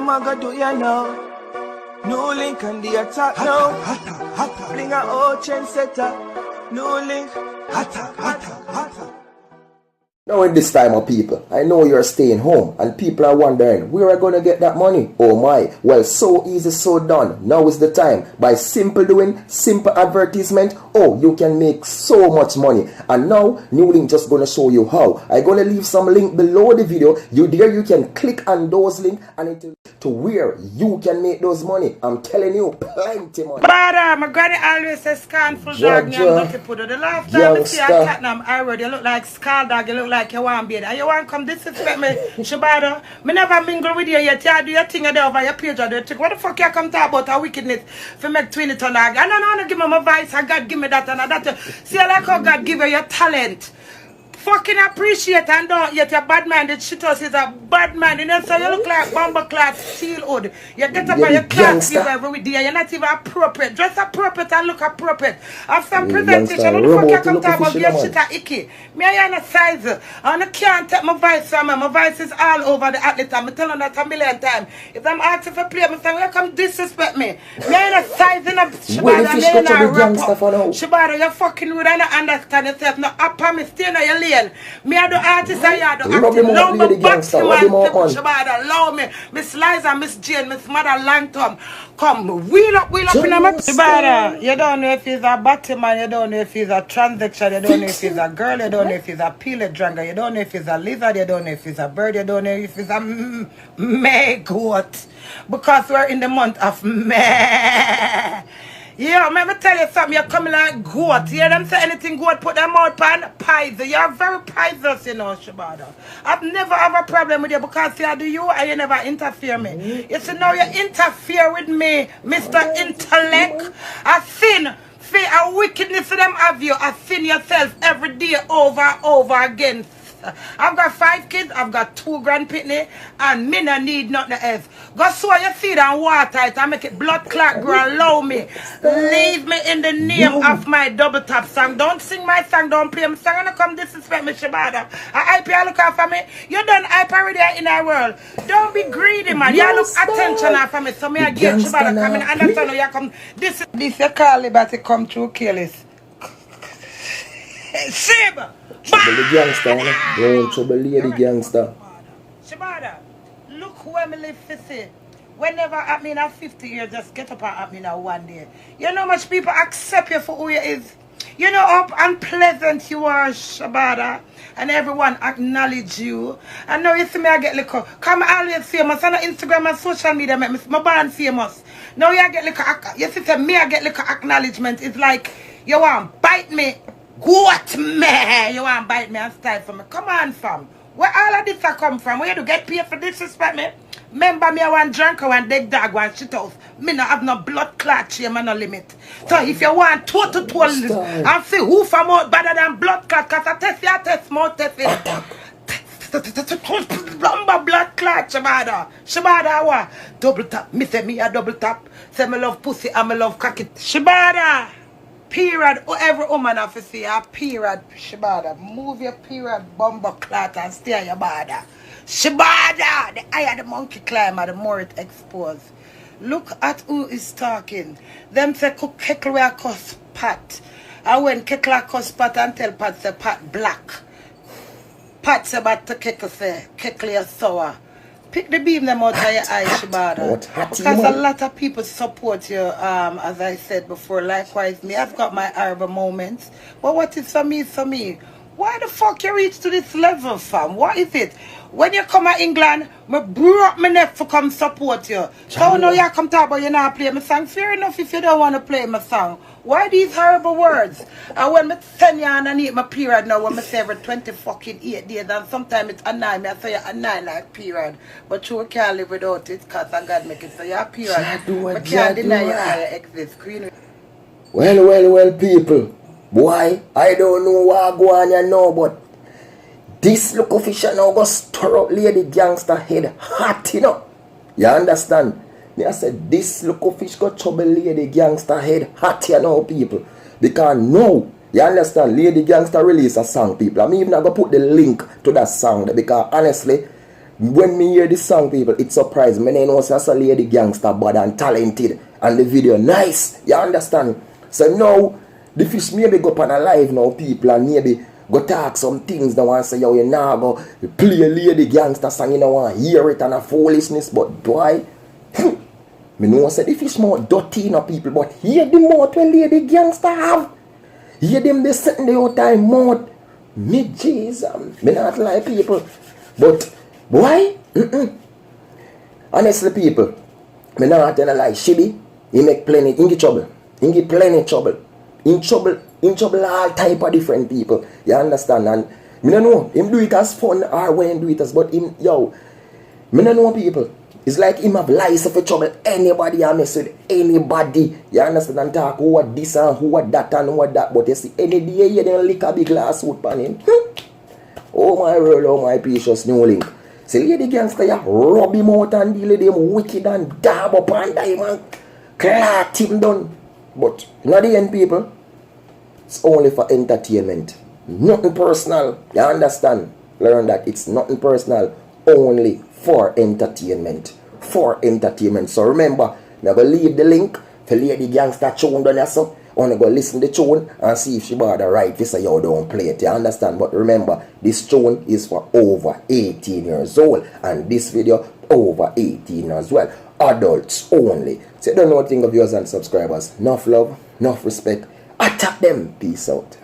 I gonna do you now? New link on the attack now. Bring a old trendsetter. New link. Hotter. Now in this time of people, I know you're staying home and people are wondering where are going to get that money? Oh my, well so easy, so done. Now is the time. By simple doing, simple advertisement, oh you can make so much money. And now Newlink just going to show you how. I'm going to leave some link below the video. You can click on those links and it will to where you can make those money. I'm telling you, plenty money. But my granny always says scornful dog, the last time I see a Tottenham, I heard you look like Skull Dog, you look like you want beard. And you want to come disrespect me, Shabada. Me never mingle with you yet. You do your thing over your page or the trick. What the fuck you come talk about our wickedness for make 20 ton dog? I don't want to give me my voice, and God give me that and that. See, I like how God give you your talent. Fucking appreciate and don't yet your bad man. The shit house is a bad man. You know, so you look like bomber class steel hood. You get up on your class every day. You're not even appropriate. Dress appropriate and look appropriate. Have some presentation. What the fuck you come talk about? Your shit are icky. Me I am a size. And I can't take my voice from me. My voice is all over the athlete. I'm telling that a million times. If I'm asking for play, I'm saying, you come disrespect me. Me I am a size in a Shabada. Me I am a rapper. Shabada, you fucking rude. I don't understand yourself. No, I promise. Stay in your lane. Me are the artist, I are the acting. Love me, boxing man, Shabada, love me. Miss Liza, Miss Jane, Miss Mother Langton. Come, wheel up in a map. Shabada, you don't know if he's a Batman, you don't know if he's a transaction, you don't know if he's a girl, you don't know if he's a peeler dranker, you don't know if he's a lizard, you don't know if he's a bird, you don't know if he's a May goat. Because we're in the month of May. Yeah, let me tell you something. You're coming like goat. You hear them say anything goat, put them out pan pies. You're very pious, you know, Shabada. I've never have a problem with you because you do you and you never interfere me. You see, now you interfere with me, Mr. Intellect. I sin. Fear and wickedness of them have you. I sin yourself every day over again. I've got 5 kids, I've got 2 grandpitney, and me no need nothing else. Go sow your seed and water it and make it blood clot grow. Allow me. Leave me in the name of my double tap song. Don't sing my song, don't play my song, and come disrespect me, Shabada. I hype you look out for me. You done hype already in our world. Don't be greedy, man. You look attention out for me. So me I get Shabada coming and understand how you come. This you call liberty come through careless. Saber! Trouble the gangster, you know? Don't trouble the gangster. Shabada, look who I live for see. Whenever at me in 50 years, just get up and at me now one day. You know how much people accept you for who you is. You know how unpleasant you are, Shabada. And everyone acknowledge you. And now you see me I get little. Come always famous on Instagram and social media make me my band famous. Now you get little. You see me I get little acknowledgement. It's like you want bite me. What man? You want to bite me and style for me? Come on, fam. Where all of this come from? Where you do get paid for disrespect me? Remember me, I want drunk, I want dead dog, I want shit house. Me no have no blood clot, shame and no limit. So if you want total and see who from out better than blood clot, because I test you, I test more test it. Lumber blood clot, Shabada. Shabada, what? Double tap. Me say me a double tap. Say me love pussy and me love cocky. Shabada. Period. Every woman have to say a period. Shabada. Move your period bumper clot and stay on your border. Shabada. The higher the monkey climber, the more it exposed. Look at who is talking. Them say Keckle will cuss Pat. And when Keckle cuss Pat and tell Pat say Pat black. Pat say about to Keckle say Keckle is sour. Pick the beam them out of your eyes, Shabada. Because a lot of people support you, as I said before. Likewise, me, I've got my horrible moments. But what is for me, is for me. Why the fuck you reach to this level, fam? What is it? When you come to England, I broke my neck for come support you. So now you come talk about you not play my song. Fair enough if you don't want to play my song. Why these horrible words? And when I send you underneath my period now, when I say every 20 fucking 8 days, and sometimes it's a 9, I say a 9 like period. But you can't live without it because God make it so you're period. I can't deny you exist. Well, people. Boy, I don't know what go on you know, but this look official now go stir up lady gangster head hot, you know. You understand? Me I said this look official go trouble lady gangster head hot, you know, people. Because no, you understand, lady gangster release a song, people. I'm even not gonna put the link to that song because honestly, When me hear this song, people, it surprised me. I know it's a lady gangster, bad and talented. And the video nice. You understand? So now, the fish maybe go up on a live now, people, and maybe go talk some things that want to say, yo, you now go play a lady gangster song, you don't want to hear it and a foolishness, but boy, me know I say the fish more dirty, no people, but hear the mouth when lady gangster have. Hear them they setting the whole time mouth. Me Jesus, me not like people. But why? Honestly, people, me not tell a lie. Shibby, he make plenty, he get trouble. He get plenty trouble. In trouble all type of different people. You understand? And me don't know, him do it as fun or when him do it as, but him, yo, me don't know people. It's like him have lies of trouble. Anybody I mess with anybody. You understand? And talk who what this and who what that and who what that. But you see, any day you then lick a big glass suit pan him. Oh my world, oh my precious New Link. See, lady gangster, you rub him out and deal with him wicked and dab up and him and clot him done. But not the end, people. It's only for entertainment. Nothing personal. You understand? Learn that it's nothing personal. Only for entertainment. For entertainment. So remember, I'm going to leave the link for Lady Gangster tune done so. I want to go listen to the tune and see if she bother right. This is you don't play it. You understand? But remember, this tune is for over 18 years old. And this video over 18 as well. Adults only. So don't know what think of viewers and subscribers. Enough love, enough respect. Attack them. Peace out.